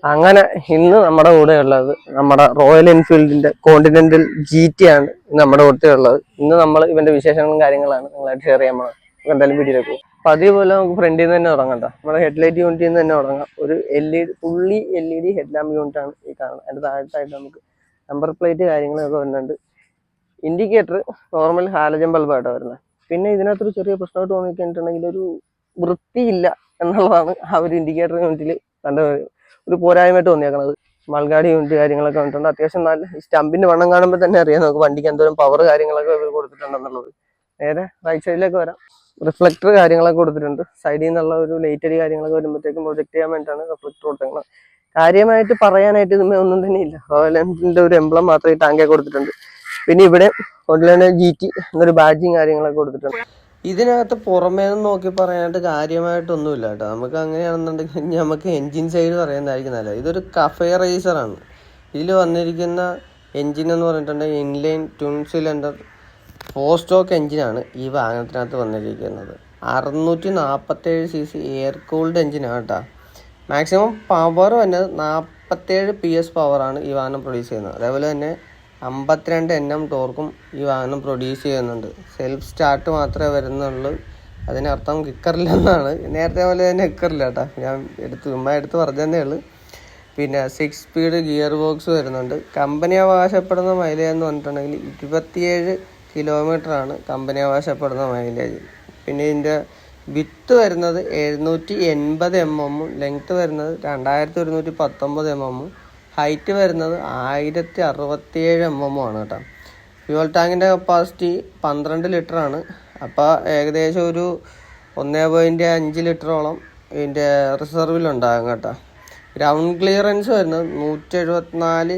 അങ്ങനെ ഇന്ന് നമ്മുടെ കൂടെ ഉള്ളത് നമ്മുടെ റോയൽ എൻഫീൽഡിന്റെ കോണ്ടിനെന്റൽ GT ആണ് നമ്മുടെ കൂടെ ഉള്ളത്. ഇന്ന് നമ്മൾ ഇവന്റെ വിശേഷങ്ങളും കാര്യങ്ങളാണ് നിങ്ങളായിട്ട് ഷെയർ ചെയ്യാൻ പോകുന്നത്. നമുക്ക് എന്തായാലും വീഡിയോയിലേക്ക് പോകും. അപ്പൊ അതേപോലെ നമുക്ക് ഫ്രണ്ടിൽ നിന്ന് തന്നെ തുടങ്ങാം. നമ്മുടെ ഹെഡ്ലൈറ്റ് യൂണിറ്റിൽ നിന്ന് തന്നെ തുടങ്ങാം. ഒരു ഫുള്ളി LED ഹെഡ്ലാമ്പ് യൂണിറ്റ് ആണ് ഈ കാണുന്നത്. അതിന്റെ താഴത്തായിട്ട് നമുക്ക് നമ്പർ പ്ലേറ്റ് കാര്യങ്ങളൊക്കെ വരുന്നുണ്ട്. ഇൻഡിക്കേറ്റർ നോർമൽ ഹാലജൻ ബൾബായിട്ടാണ് വരുന്നത്. പിന്നെ ഇതിനകത്തൊരു ചെറിയ പ്രശ്നമായിട്ട് തോന്നിയിട്ടുണ്ടെങ്കിൽ ഒരു വൃത്തിയില്ല എന്നുള്ളതാണ് ആ ഒരു ഇൻഡിക്കേറ്റർ യൂണിറ്റിൽ കണ്ട ഒരു പോരായ്മയായിട്ട് തോന്നിയേക്കണത്. മൾഗാടി യൂണിറ്റ് കാര്യങ്ങളൊക്കെ വന്നിട്ടുണ്ട്. അത്യാവശ്യം നല്ല സ്റ്റമ്പിന്റെ വണ്ണം കാണുമ്പോൾ തന്നെ അറിയാം നമുക്ക് വണ്ടിക്ക് എന്തോരം പവർ കാര്യങ്ങളൊക്കെ കൊടുത്തിട്ടുണ്ടെന്നുള്ളത്. നേരെ റൈറ്റ് സൈഡിലേക്ക് വരാം. റിഫ്ലക്ടർ കാര്യങ്ങളൊക്കെ കൊടുത്തിട്ടുണ്ട്. സൈഡിൽ നിന്നുള്ള ഒരു ലൈറ്ററി കാര്യങ്ങളൊക്കെ വരുമ്പോഴത്തേക്കും പ്രൊജക്ട് ചെയ്യാൻ വേണ്ടിയിട്ടാണ് റിഫ്ലക്ടർ കൊടുത്തേക്കുന്നത്. കാര്യമായിട്ട് പറയാനായിട്ട് ഇതുമേ ഒന്നും തന്നെ ഇല്ല. റോയൽ എൻഫീൽഡിന്റെ ഒരു എംബ്ലം മാത്രമേ ടാങ്കെ കൊടുത്തിട്ടുണ്ട്. പിന്നെ ഇവിടെ കോണ്ടിനെന്റൽ GT എന്നൊരു ബാഡ്ജിങ് കാര്യങ്ങളൊക്കെ കൊടുത്തിട്ടുണ്ട്. ഇതിനകത്ത് പുറമേ നിന്ന് നോക്കി പറയാനായിട്ട് കാര്യമായിട്ടൊന്നുമില്ല കേട്ടോ. നമുക്ക് അങ്ങനെയാണെന്നുണ്ടെങ്കിൽ നമുക്ക് എൻജിൻ സൈഡ് പറയുന്നതായിരിക്കും നല്ലത്. ഇതൊരു കഫേ റേസറാണ്. ഇതിൽ വന്നിരിക്കുന്ന എൻജിൻ എന്ന് പറഞ്ഞിട്ടുണ്ടെങ്കിൽ ഇൻലൈൻ ട്വിൻ സിലിണ്ടർ 4 സ്റ്റോക്ക് എൻജിനാണ് ഈ വാഹനത്തിനകത്ത് വന്നിരിക്കുന്നത്. 647cc എയർ കൂൾഡ് എൻജിനാണ് കേട്ടോ. മാക്സിമം പവർ തന്നെ 47 PS പവറാണ് ഈ വാഹനം പ്രൊഡ്യൂസ് ചെയ്യുന്നത്. അതേപോലെ തന്നെ 52 Nm ടോർക്കും ഈ വാഹനം പ്രൊഡ്യൂസ് ചെയ്യുന്നുണ്ട്. സെൽഫ് സ്റ്റാർട്ട് മാത്രമേ വരുന്നുള്ളൂ. അതിനർത്ഥം കിക്കറില്ലെന്നാണ്. നേരത്തെ പോലെ തന്നെ കിക്കറില്ല കേട്ടോ. ഞാൻ എടുത്ത് പറഞ്ഞതേ ഉള്ളൂ. പിന്നെ 6 സ്പീഡ് ഗിയർ ബോക്സ് വരുന്നുണ്ട്. കമ്പനി അവകാശപ്പെടുന്ന മൈലേജ് എന്ന് പറഞ്ഞിട്ടുണ്ടെങ്കിൽ 27 കിലോമീറ്ററാണ് കമ്പനി അവകാശപ്പെടുന്ന മൈലേജ്. പിന്നെ ഇതിൻ്റെ വിത്ത് വരുന്നത് 780 mm, ലെങ്ത്ത് വരുന്നത് 2119 mm, ഹൈറ്റ് വരുന്നത് 1067 mm ആണ് കേട്ടോ. ഫ്യൂവൽ ടാങ്കിൻ്റെ കപ്പാസിറ്റി 12 ലിറ്ററാണ്. അപ്പോൾ ഏകദേശം ഒരു 1.5 ലിറ്ററോളം ഇതിൻ്റെ റിസർവിലുണ്ടാകും കേട്ടോ. ഗ്രൗണ്ട് ക്ലിയറൻസ് വരുന്നത് 174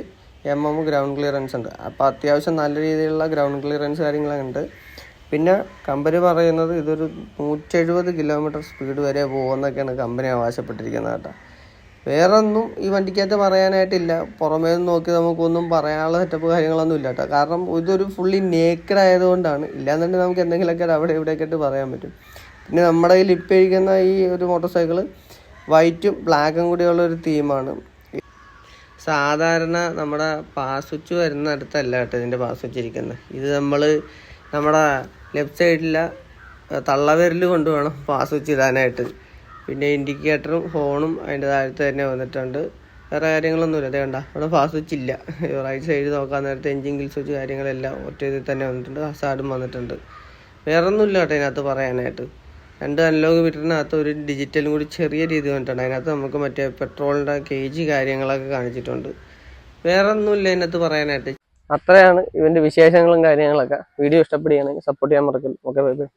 mm ഗ്രൗണ്ട് ക്ലിയറൻസ് ഉണ്ട്. അപ്പോൾ അത്യാവശ്യം നല്ല രീതിയിലുള്ള ഗ്രൗണ്ട് ക്ലിയറൻസ് കാര്യങ്ങളുണ്ട്. പിന്നെ കമ്പനി പറയുന്നത് ഇതൊരു 170 കിലോമീറ്റർ സ്പീഡ് വരെ പോകുമെന്നൊക്കെയാണ് കമ്പനി അവകാശപ്പെട്ടിരിക്കുന്നത് കേട്ടോ. വേറെ ഒന്നും ഈ വണ്ടിക്കകത്ത് പറയാനായിട്ടില്ല. പുറമേ നിന്ന് നോക്കി നമുക്കൊന്നും പറയാനുള്ള സെറ്റപ്പ് കാര്യങ്ങളൊന്നും ഇല്ല കേട്ടോ. കാരണം ഇതൊരു ഫുള്ളി നേക്കഡ് ആയതുകൊണ്ടാണ്. ഇല്ലാന്നുണ്ടെങ്കിൽ നമുക്ക് എന്തെങ്കിലുമൊക്കെ അവിടെ ഇവിടെയൊക്കെ ആയിട്ട് പറയാൻ പറ്റും. പിന്നെ നമ്മുടെ കയ്യിൽ ഇപ്പോൾ ഇരിക്കുന്ന ഈ ഒരു മോട്ടോർ സൈക്കിള് വൈറ്റും ബ്ലാക്കും കൂടിയുള്ള ഒരു തീമാണ്. സാധാരണ നമ്മുടെ പാസ് സ്വിച്ച് വരുന്ന അടുത്തല്ല കേട്ടോ ഇതിൻ്റെ പാസ് സ്വിച്ച് ഇരിക്കുന്നത്. ഇത് നമ്മുടെ ലെഫ്റ്റ് സൈഡിലെ തള്ളവിരൽ കൊണ്ട് വേണം പാസ് സ്വിച്ച് ഇടാനായിട്ട്. പിന്നെ ഇൻഡിക്കേറ്ററും ഹോണും അതിൻ്റെ താഴത്ത് തന്നെ വന്നിട്ടുണ്ട്. വേറെ കാര്യങ്ങളൊന്നുമില്ല. അതേ കണ്ട അവിടെ ഫാസ്റ്റ് സ്വിച്ച് ഇല്ല. റൈറ്റ് സൈഡ് നോക്കാൻ നേരത്തെ എൻജിൻ കിൽ സ്വിച്ച് കാര്യങ്ങളെല്ലാം ഒറ്റ ഇതിൽ തന്നെ വന്നിട്ടുണ്ട്. ഹസാർഡും വന്നിട്ടുണ്ട്. വേറെ ഒന്നുമില്ല കേട്ടോ ഇതിനകത്ത് പറയാനായിട്ട്. 2 അനലോഗ് മീറ്ററിനകത്ത് ഒരു ഡിജിറ്റലും കൂടി ചെറിയ രീതി വന്നിട്ടുണ്ട്. അതിനകത്ത് നമുക്ക് മറ്റേ പെട്രോളിൻ്റെ കേജ് കാര്യങ്ങളൊക്കെ കാണിച്ചിട്ടുണ്ട്. വേറെ ഒന്നുമില്ല ഇതിനകത്ത് പറയാനായിട്ട്. അത്രയാണ് ഇവൻ്റെ വിശേഷങ്ങളും കാര്യങ്ങളൊക്കെ. വീഡിയോ ഇഷ്ടപ്പെടുകയാണെങ്കിൽ സപ്പോർട്ട് ചെയ്യാൻ മറക്കരുത്. Okay, bye bye.